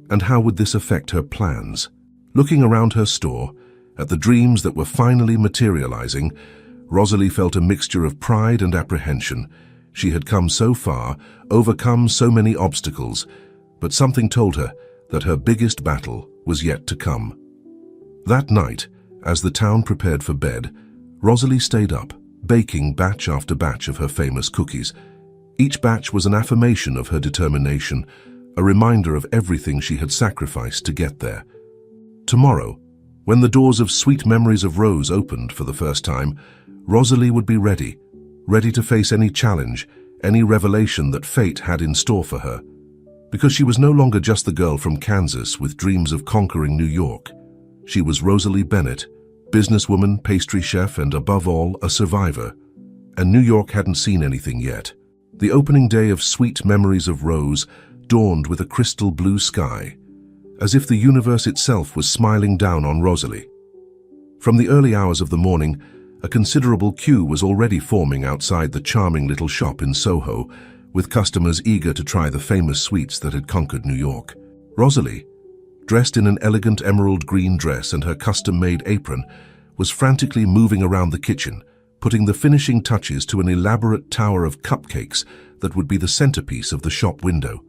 And how would this affect her plans? Looking around her store, at the dreams that were finally materializing, Rosalie felt a mixture of pride and apprehension. She had come so far, overcome so many obstacles, but something told her that her biggest battle was yet to come. That night, as the town prepared for bed, Rosalie stayed up, baking batch after batch of her famous cookies. Each batch was an affirmation of her determination, a reminder of everything she had sacrificed to get there. Tomorrow, when the doors of Sweet Memories of Rose opened for the first time, Rosalie would be ready to face any challenge, any revelation that fate had in store for her. Because she was no longer just the girl from Kansas with dreams of conquering New York. She was Rosalie Bennett, businesswoman, pastry chef, and above all, a survivor. And New York hadn't seen anything yet. The opening day of Sweet Memories of Rose dawned with a crystal blue sky, as if the universe itself was smiling down on Rosalie. From the early hours of the morning, a considerable queue was already forming outside the charming little shop in Soho, with customers eager to try the famous sweets that had conquered New York. Rosalie, dressed in an elegant emerald green dress and her custom-made apron, was frantically moving around the kitchen, putting the finishing touches to an elaborate tower of cupcakes that would be the centerpiece of the shop window.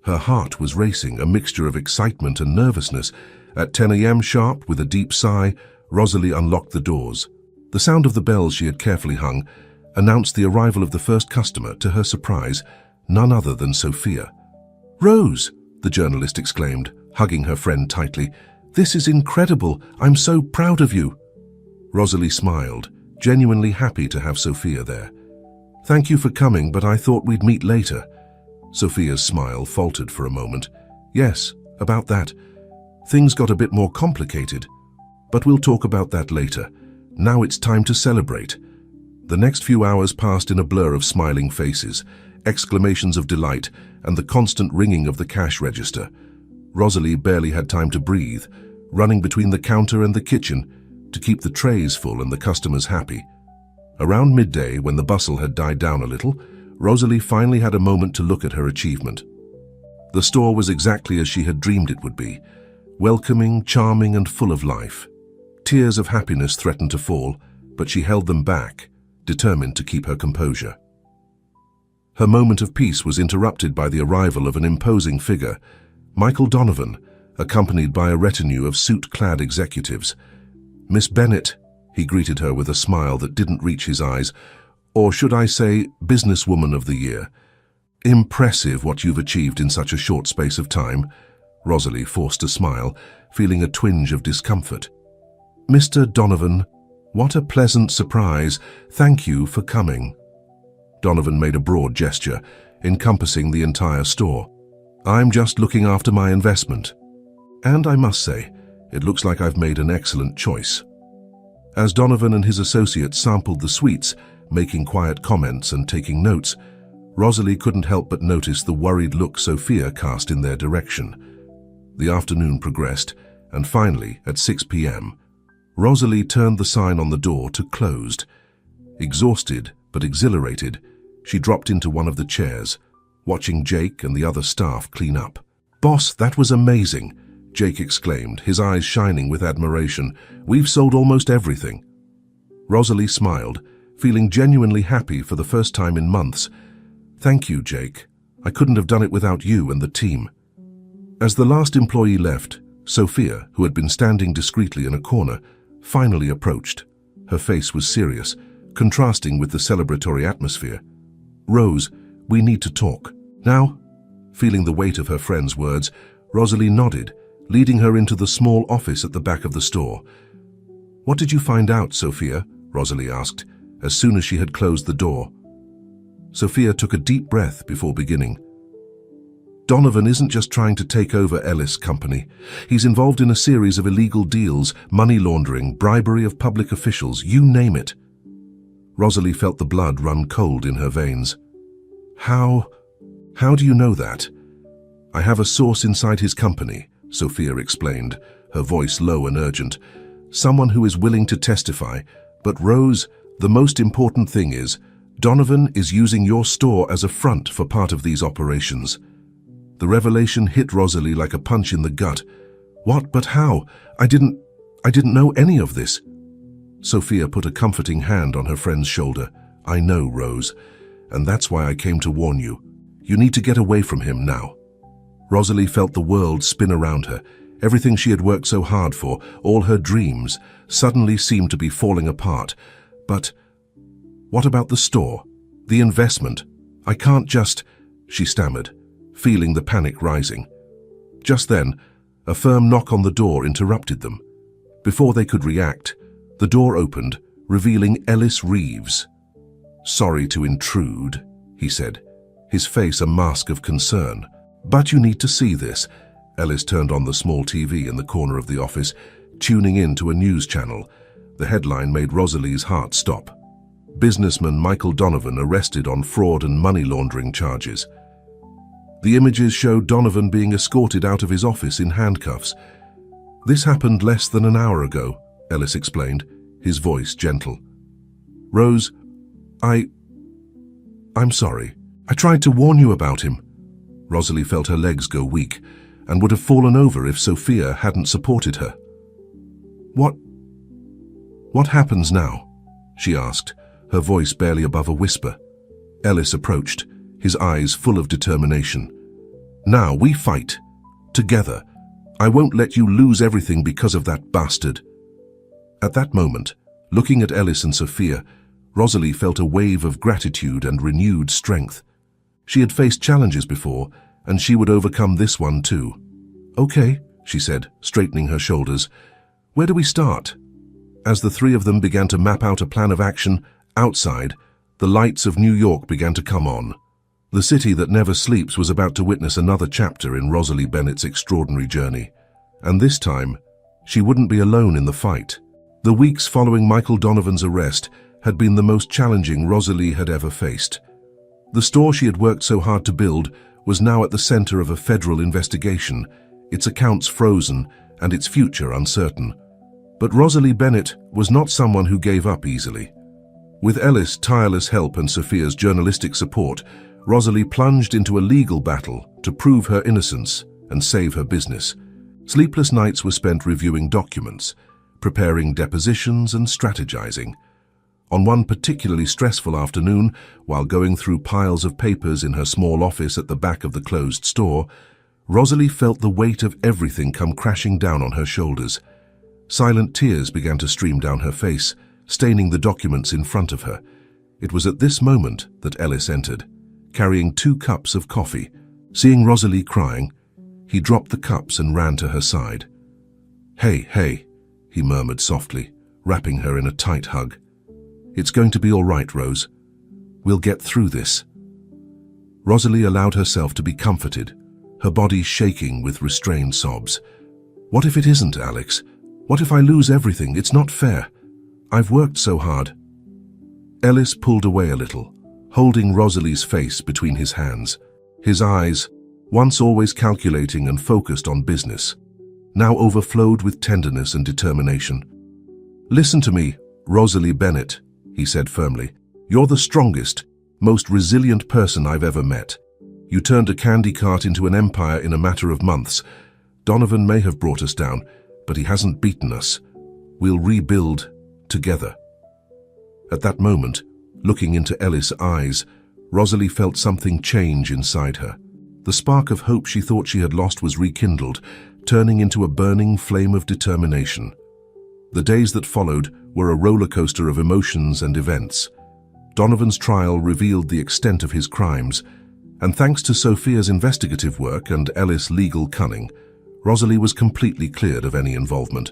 Her heart was racing, a mixture of excitement and nervousness. At 10 a.m. sharp, with a deep sigh, Rosalie unlocked the doors. The sound of the bells she had carefully hung announced the arrival of the first customer. To her surprise, none other than Sophia. "Rose!" the journalist exclaimed, hugging her friend tightly. "This is incredible! I'm so proud of you!" Rosalie smiled, genuinely happy to have Sophia there. "Thank you for coming, but I thought we'd meet later." Sophia's smile faltered for a moment. "Yes, about that. Things got a bit more complicated. But we'll talk about that later. Now it's time to celebrate." The next few hours passed in a blur of smiling faces, exclamations of delight, and the constant ringing of the cash register. Rosalie barely had time to breathe, running between the counter and the kitchen to keep the trays full and the customers happy. Around midday, when the bustle had died down a little, Rosalie finally had a moment to look at her achievement. The store was exactly as she had dreamed it would be, welcoming, charming, and full of life. Tears of happiness threatened to fall, but she held them back, determined to keep her composure. Her moment of peace was interrupted by the arrival of an imposing figure, Michael Donovan, accompanied by a retinue of suit-clad executives. "Miss Bennett," he greeted her with a smile that didn't reach his eyes, "or should I say, businesswoman of the year. Impressive what you've achieved in such a short space of time." Rosalie forced a smile, feeling a twinge of discomfort. "Mr. Donovan, what a pleasant surprise. Thank you for coming." Donovan made a broad gesture, encompassing the entire store. "I'm just looking after my investment. And I must say, it looks like I've made an excellent choice." As Donovan and his associates sampled the sweets, making quiet comments and taking notes, Rosalie couldn't help but notice the worried look Sophia cast in their direction. The afternoon progressed, and finally, at 6 p.m., Rosalie turned the sign on the door to closed. Exhausted but exhilarated, she dropped into one of the chairs, watching Jake and the other staff clean up. "Boss, that was amazing," Jake exclaimed, his eyes shining with admiration. "We've sold almost everything." Rosalie smiled, feeling genuinely happy for the first time in months. "Thank you, Jake. I couldn't have done it without you and the team." As the last employee left, Sophia, who had been standing discreetly in a corner, finally approached. Her face was serious, contrasting with the celebratory atmosphere. "Rose, we need to talk." "Now?" Feeling the weight of her friend's words, Rosalie nodded, leading her into the small office at the back of the store. "What did you find out, Sophia?" Rosalie asked, as soon as she had closed the door. Sophia took a deep breath before beginning. "Donovan isn't just trying to take over Ellis Company. He's involved in a series of illegal deals, money laundering, bribery of public officials, you name it." Rosalie felt the blood run cold in her veins. How do you know that?" "I have a source inside his company," Sophia explained, her voice low and urgent. "Someone who is willing to testify. But Rose, the most important thing is, Donovan is using your store as a front for part of these operations." The revelation hit Rosalie like a punch in the gut. "What? But how? I didn't know any of this." Sophia put a comforting hand on her friend's shoulder. "I know, Rose, and that's why I came to warn you. You need to get away from him now." Rosalie felt the world spin around her. Everything she had worked so hard for, all her dreams, suddenly seemed to be falling apart. "But what about the store? The investment? I can't just—" she stammered, feeling the panic rising. Just then, a firm knock on the door interrupted them. Before they could react, the door opened, revealing Ellis Reeves. "Sorry to intrude," he said, his face a mask of concern. "But you need to see this." Ellis turned on the small TV in the corner of the office, tuning in to a news channel. The headline made Rosalie's heart stop. "Businessman Michael Donovan arrested on fraud and money laundering charges." The images showed Donovan being escorted out of his office in handcuffs. "This happened less than an hour ago," Ellis explained, his voice gentle. "Rose, I'm sorry. I tried to warn you about him." Rosalie felt her legs go weak and would have fallen over if Sophia hadn't supported her. What happens now?" she asked, her voice barely above a whisper. Ellis approached, his eyes full of determination. "Now we fight. Together. I won't let you lose everything because of that bastard." At that moment, looking at Ellis and Sophia, Rosalie felt a wave of gratitude and renewed strength. She had faced challenges before, and she would overcome this one too. "Okay," she said, straightening her shoulders. "Where do we start?" As the three of them began to map out a plan of action, outside, the lights of New York began to come on. The city that never sleeps was about to witness another chapter in Rosalie Bennett's extraordinary journey. And this time, she wouldn't be alone in the fight. The weeks following Michael Donovan's arrest had been the most challenging Rosalie had ever faced. The store she had worked so hard to build was now at the center of a federal investigation, its accounts frozen and its future uncertain. But Rosalie Bennett was not someone who gave up easily. With Ellis' tireless help and Sophia's journalistic support, Rosalie plunged into a legal battle to prove her innocence and save her business. Sleepless nights were spent reviewing documents, preparing depositions and strategizing. On one particularly stressful afternoon, while going through piles of papers in her small office at the back of the closed store, Rosalie felt the weight of everything come crashing down on her shoulders. Silent tears began to stream down her face, staining the documents in front of her. It was at this moment that Ellis entered, carrying 2 cups of coffee. Seeing Rosalie crying, he dropped the cups and ran to her side. Hey, he murmured softly, wrapping her in a tight hug. "It's going to be all right, Rose. We'll get through this." Rosalie allowed herself to be comforted, her body shaking with restrained sobs. "What if it isn't, Alex? What if I lose everything? It's not fair. I've worked so hard." Ellis pulled away a little, holding Rosalie's face between his hands. His eyes, once always calculating and focused on business, now overflowed with tenderness and determination. "Listen to me, Rosalie Bennett," he said firmly. "You're the strongest, most resilient person I've ever met. You turned a candy cart into an empire in a matter of months. Donovan may have brought us down, but he hasn't beaten us. We'll rebuild together." At that moment, looking into Ellis' eyes, Rosalie felt something change inside her. The spark of hope she thought she had lost was rekindled, turning into a burning flame of determination. The days that followed were a roller coaster of emotions and events. Donovan's trial revealed the extent of his crimes, and thanks to Sophia's investigative work and Ellis' legal cunning, Rosalie was completely cleared of any involvement.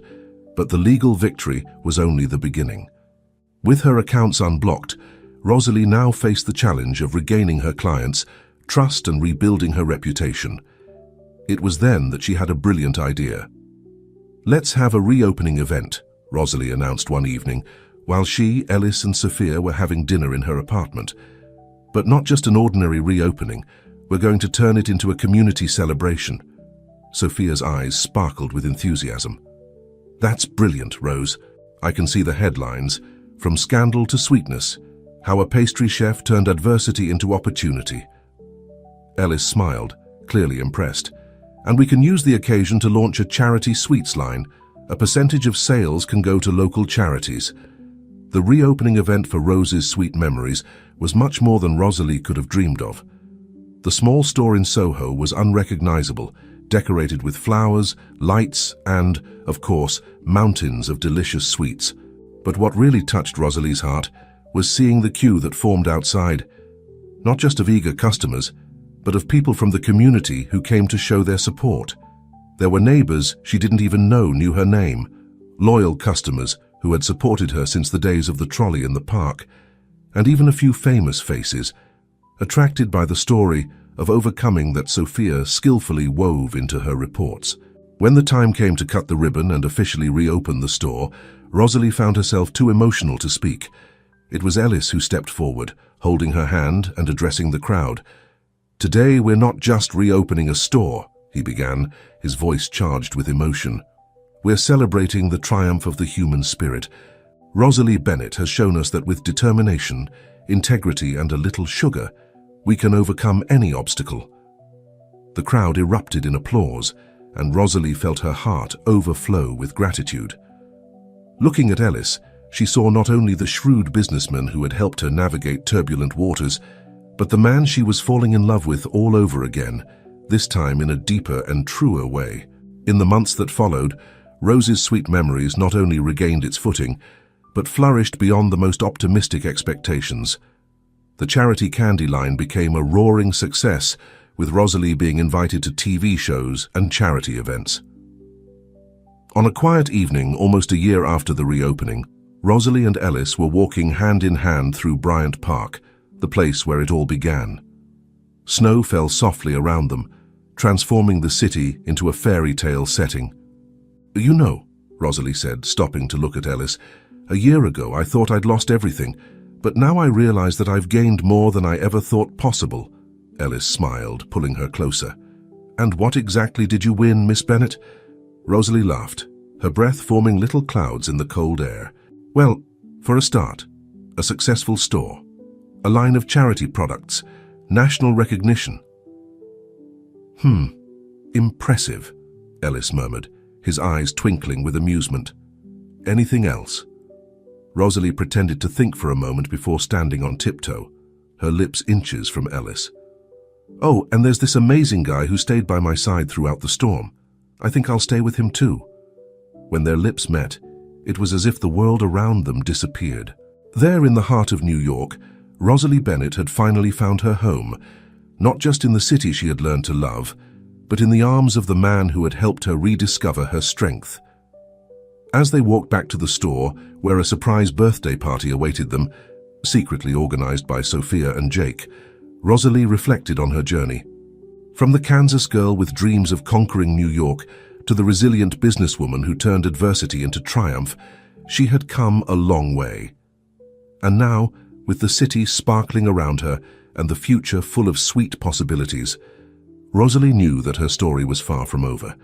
But the legal victory was only the beginning. With her accounts unblocked, Rosalie now faced the challenge of regaining her clients' trust and rebuilding her reputation. It was then that she had a brilliant idea. "Let's have a reopening event," Rosalie announced one evening, while she, Ellis, and Sophia were having dinner in her apartment. But not just an ordinary reopening. We're going to turn it into a community celebration." Sophia's eyes sparkled with enthusiasm. "That's brilliant, Rose. I can see the headlines. From scandal to sweetness. How a pastry chef turned adversity into opportunity." Ellis smiled, clearly impressed. "And we can use the occasion to launch a charity sweets line. A percentage of sales can go to local charities." The reopening event for Rose's Sweet Memories was much more than Rosalie could have dreamed of. The small store in Soho was unrecognizable, decorated with flowers, lights, and, of course, mountains of delicious sweets. But what really touched Rosalie's heart was seeing the queue that formed outside, not just of eager customers, but of people from the community who came to show their support. There were neighbors she didn't even know knew her name, loyal customers who had supported her since the days of the trolley in the park, and even a few famous faces, attracted by the story of overcoming that Sophia skillfully wove into her reports. When the time came to cut the ribbon and officially reopen the store, Rosalie found herself too emotional to speak. It was Ellis who stepped forward, holding her hand and addressing the crowd. "Today we're not just reopening a store," he began, his voice charged with emotion. "We're celebrating the triumph of the human spirit. Rosalie Bennett has shown us that with determination, integrity, and a little sugar, we can overcome any obstacle." The crowd erupted in applause, and Rosalie felt her heart overflow with gratitude. Looking at Ellis, she saw not only the shrewd businessman who had helped her navigate turbulent waters, but the man she was falling in love with all over again, this time in a deeper and truer way. In the months that followed, Rose's Sweet Memories not only regained its footing, but flourished beyond the most optimistic expectations. The charity candy line became a roaring success, with Rosalie being invited to TV shows and charity events. On a quiet evening, almost a year after the reopening, Rosalie and Ellis were walking hand in hand through Bryant Park, the place where it all began. Snow fell softly around them, transforming the city into a fairy tale setting. "You know," Rosalie said, stopping to look at Ellis, "a year ago I thought I'd lost everything, but now I realize that I've gained more than I ever thought possible." Ellis smiled, pulling her closer. "And what exactly did you win, Miss Bennett?" Rosalie laughed, her breath forming little clouds in the cold air. "Well, for a start, a successful store, a line of charity products, national recognition." Impressive," Ellis murmured, his eyes twinkling with amusement. "Anything else?" Rosalie pretended to think for a moment before standing on tiptoe, her lips inches from Ellis. "Oh, and there's this amazing guy who stayed by my side throughout the storm. I think I'll stay with him too." When their lips met, it was as if the world around them disappeared. There in the heart of New York, Rosalie Bennett had finally found her home, not just in the city she had learned to love, but in the arms of the man who had helped her rediscover her strength. As they walked back to the store, where a surprise birthday party awaited them, secretly organized by Sophia and Jake, Rosalie reflected on her journey. From the Kansas girl with dreams of conquering New York to the resilient businesswoman who turned adversity into triumph, she had come a long way. And now, with the city sparkling around her and the future full of sweet possibilities, Rosalie knew that her story was far from over.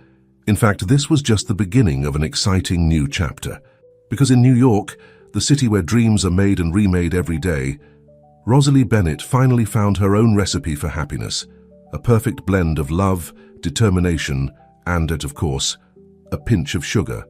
In fact, this was just the beginning of an exciting new chapter. Because in New York, the city where dreams are made and remade every day, Rosalie Bennett finally found her own recipe for happiness, a perfect blend of love, determination, and, of course, a pinch of sugar.